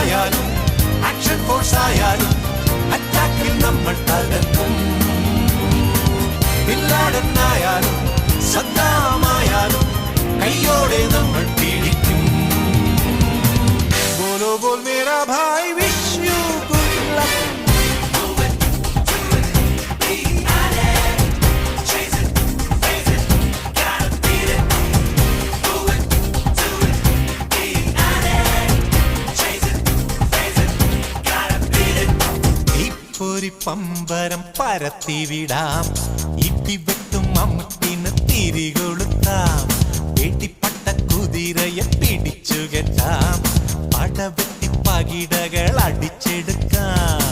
ആയാലും action force ആയാലും അറ്റാക്കിൽ നമ്മൾ തകർക്കും. ബില്ലാഡൻ ആയാലും സദ്ദാമായാലും കയ്യോടെ നമ്മൾ പിടിക്കും. ബോലോ ബോൽ മേരാ ഭായ് വിഷ് യു ഗുഡ് ലക്ക്. ഒരു പമ്പരം പരത്തിവിടാം, ഇടിവെട്ടും മമ്മൂട്ടിന് തിരികൊളുത്താം. വെട്ടിപ്പട്ട കുതിരയെ പിടിച്ചു കെട്ടാം, പടവെട്ടി പകിടകൾ അടിച്ചെടുക്കാം.